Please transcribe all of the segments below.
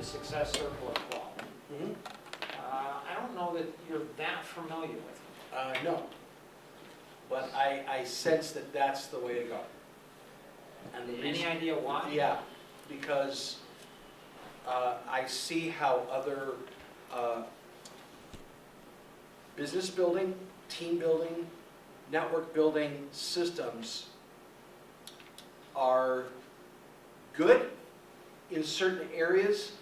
Success Circle of 12. Mhm. I don't know that you're that familiar with it. No. But I sense that that's the way to go. And the Any reason, idea why? yeah, because I see how other business building, team building, network building systems are good in certain areas,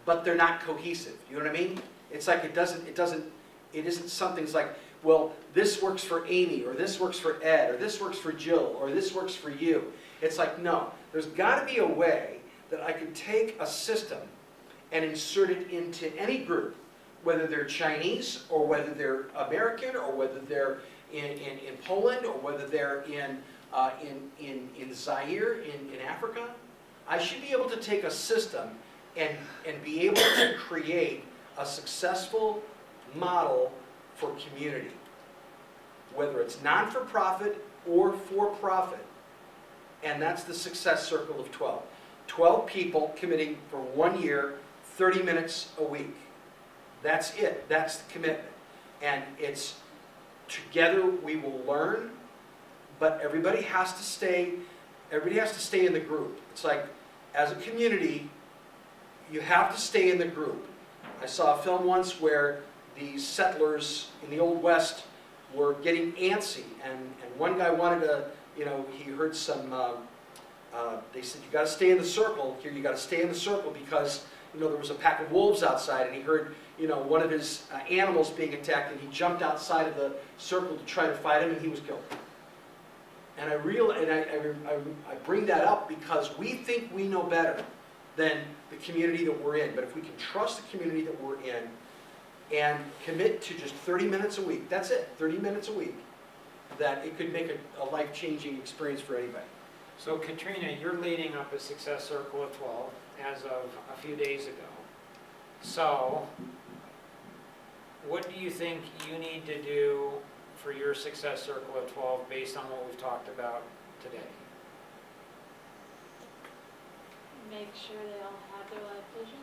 but they're not cohesive. You know what I mean? It's like it isn't something that's like, well, this works for Amy, or this works for Ed, or this works for Jill, or this works for you. It's like, no, there's got to be a way that I could take a system and insert it into any group, whether they're Chinese, or whether they're American, or whether they're in Poland, or whether they're in Zaire, in Africa. I should be able to take a system and be able to create a successful model for community, whether it's non-for-profit or for-profit. And that's the Success Circle of 12. 12 people committing for 1 year, 30 minutes a week. That's it. That's the commitment. And it's together we will learn, but everybody has to stay in the group. It's like, as a community, you have to stay in the group. I saw a film once where the settlers in the Old West were getting antsy, and one guy wanted to, he heard some, they said, you got to stay in the circle here, you got to stay in the circle because, there was a pack of wolves outside, and he heard, one of his animals being attacked, and he jumped outside of the circle to try to fight him, and he was killed. And I bring that up because we think we know better than the community that we're in, but if we can trust the community that we're in, and commit to just 30 minutes a week, that's it, 30 minutes a week, that it could make a life-changing experience for anybody. So Katrina, you're leading up a Success Circle of 12 as of a few days ago. So what do you think you need to do for your Success Circle of 12 based on what we've talked about today? Make sure they all have their life visions.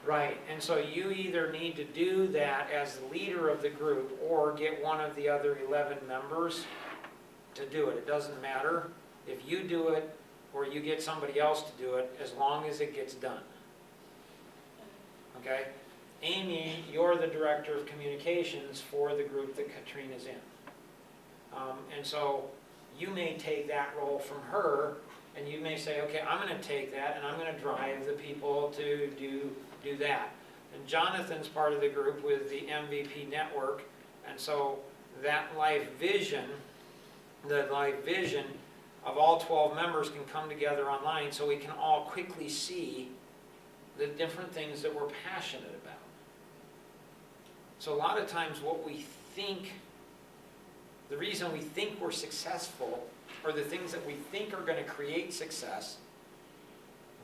Right, and so you either need to do that as the leader of the group or get one of the other 11 members to do it. It doesn't matter if you do it or you get somebody else to do it, as long as it gets done. Okay? Amy, you're the director of communications for the group that Katrina's in. And so you may take that role from her, and you may say, okay, I'm going to take that and I'm going to drive the people to do that. And Jonathan's part of the group with the MVP network, and so that life vision, the life vision of all 12 members can come together online so we can all quickly see the different things that we're passionate about. So a lot of times what we think, the reason we think we're successful, or the things that we think are going to create success,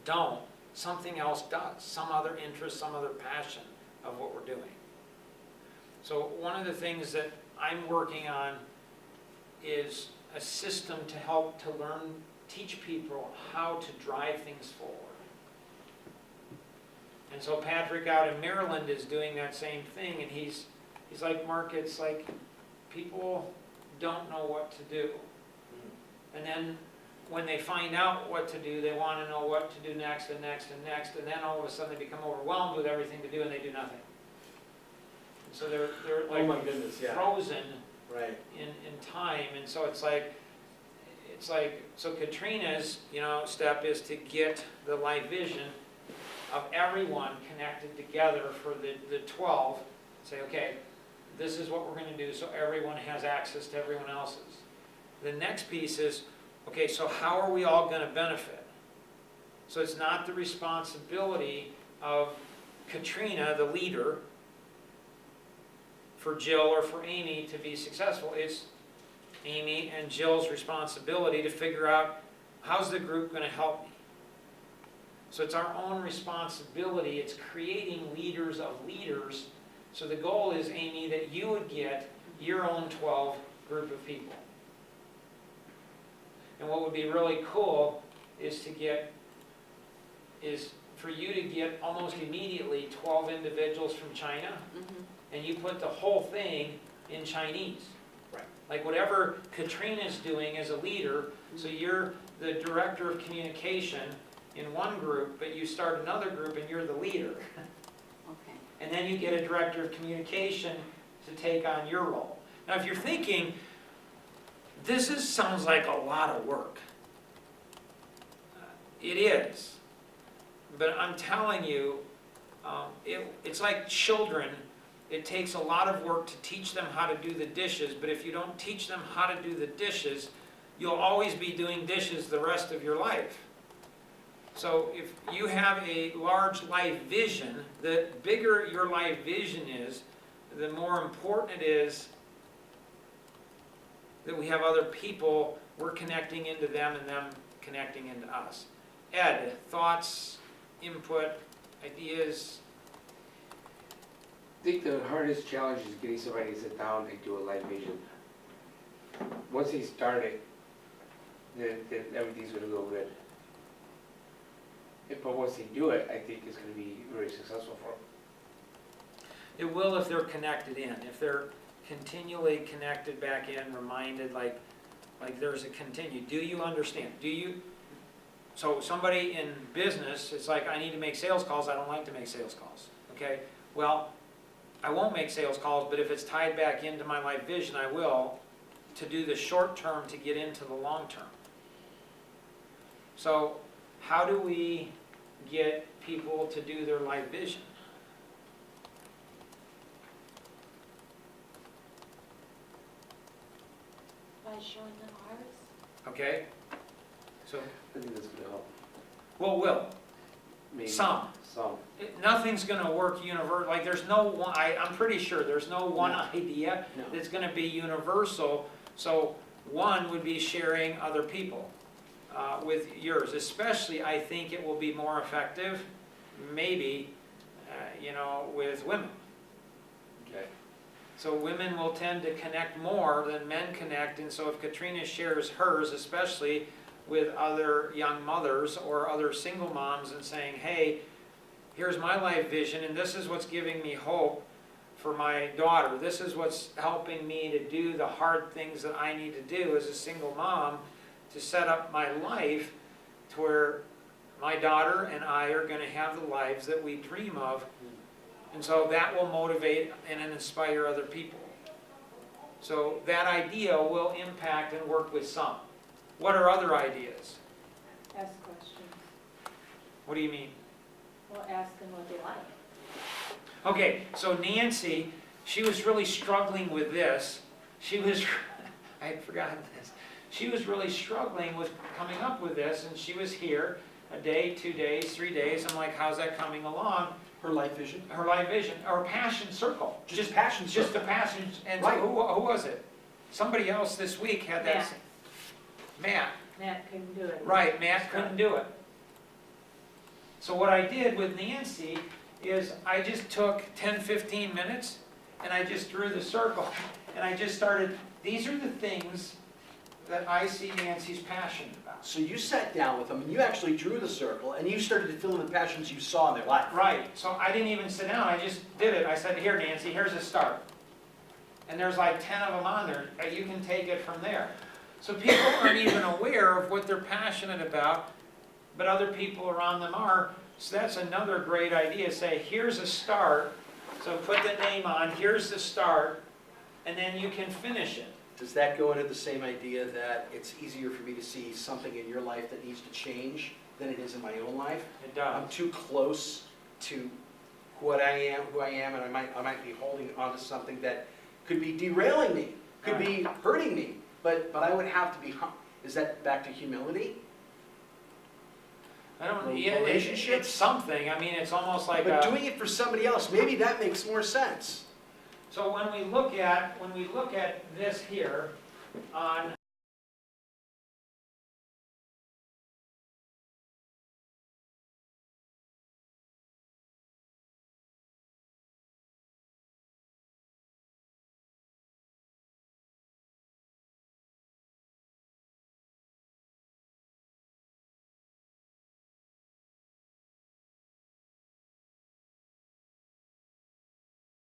don't. Something else does. Some other interest, some other passion of what we're doing. So one of the things that I'm working on is a system to help to teach people how to drive things forward. And so Patrick out in Maryland is doing that same thing, and he's like, Mark, it's like people don't know what to do. And then when they find out what to do, they want to know what to do next and next and next, and then all of a sudden they become overwhelmed with everything to do and they do nothing. And so they're like, oh my goodness, yeah, frozen right, in time. And so it's like so Katrina's step is to get the life vision of everyone connected together for the 12. Say, okay, this is what we're going to do so everyone has access to everyone else's. The next piece is, okay, so how are we all going to benefit? So it's not the responsibility of Katrina, the leader, for Jill or for Amy to be successful. It's Amy and Jill's responsibility to figure out, how's the group going to help me? So it's our own responsibility. It's creating leaders of leaders. So the goal is, Amy, that you would get your own 12 group of people. And what would be really cool is for you to get almost immediately 12 individuals from China, and you put the whole thing in Chinese. Right. Like whatever Katrina's doing as a leader, so you're the director of communication in one group, but you start another group and you're the leader. Okay. And then you get a director of communication to take on your role. Now, if you're thinking, sounds like a lot of work. It is. But I'm telling you, it's like children. It takes a lot of work to teach them how to do the dishes, but if you don't teach them how to do the dishes, you'll always be doing dishes the rest of your life. So if you have a large life vision, the bigger your life vision is, the more important it is that we have other people, we're connecting into them and them connecting into us. Ed, thoughts, input, ideas? I think the hardest challenge is getting somebody to sit down and do a live vision. Once they start it, then everything's gonna go good. But once they do it, I think it's gonna be very successful for them. It will if they're connected in, if they're continually connected back in, reminded, like there's a continue. Do you understand? So somebody in business, it's like, I need to make sales calls, I don't like to make sales calls, okay? Well, I won't make sales calls, but if it's tied back into my life vision, I will, to do the short term to get into the long term. So how do we get people to do their life vision? By showing them ours. Okay? So, I think that's gonna help. well, will. Maybe Some. Some. Nothing's gonna work universal, like there's no one, I'm pretty sure there's no one idea No. that's gonna be universal. So one would be sharing other people with yours, especially I think it will be more effective, maybe, with women. Okay. So women will tend to connect more than men connect, and so if Katrina shares hers, especially with other young mothers or other single moms and saying, hey, here's my life vision and this is what's giving me hope for my daughter. This is what's helping me to do the hard things that I need to do as a single mom to set up my life to where my daughter and I are going to have the lives that we dream of. And so that will motivate and inspire other people. So that idea will impact and work with some. What are other ideas? Ask questions. What do you mean? Well, ask them what they like. Okay, so Nancy, she was really struggling with this. I had forgotten this. She was really struggling with coming up with this, and she was here a day, 2 days, 3 days. I'm like, how's that coming along? Her life vision? Her life vision, or passion circle. Just passion Just circle. the passion, and Right. so who was it? Somebody else this week had that. Matt. Matt couldn't do it. Right, Matt couldn't do it. So what I did with Nancy is I just took 10, 15 minutes and I just drew the circle and I just started, these are the things that I see Nancy's passionate about. So you sat down with them and you actually drew the circle and you started to fill in the passions you saw in their life. Right, so I didn't even sit down, I just did it. I said, here Nancy, here's a start. And there's like 10 of them on there, you can take it from there. So people aren't even aware of what they're passionate about, but other people around them are. So that's another great idea, say, here's a start, so put the name on, here's the start, and then you can finish it. Does that go into the same idea that it's easier for me to see something in your life that needs to change than it is in my own life? It I'm does. too close to who I am, and I might be holding on to something that could be derailing me, could be hurting me, but I would have to be, is that back to humility? I don't, Relationships? it's something, I mean, it's almost like But a, doing it for somebody else, maybe that makes more sense. so when we look at this here on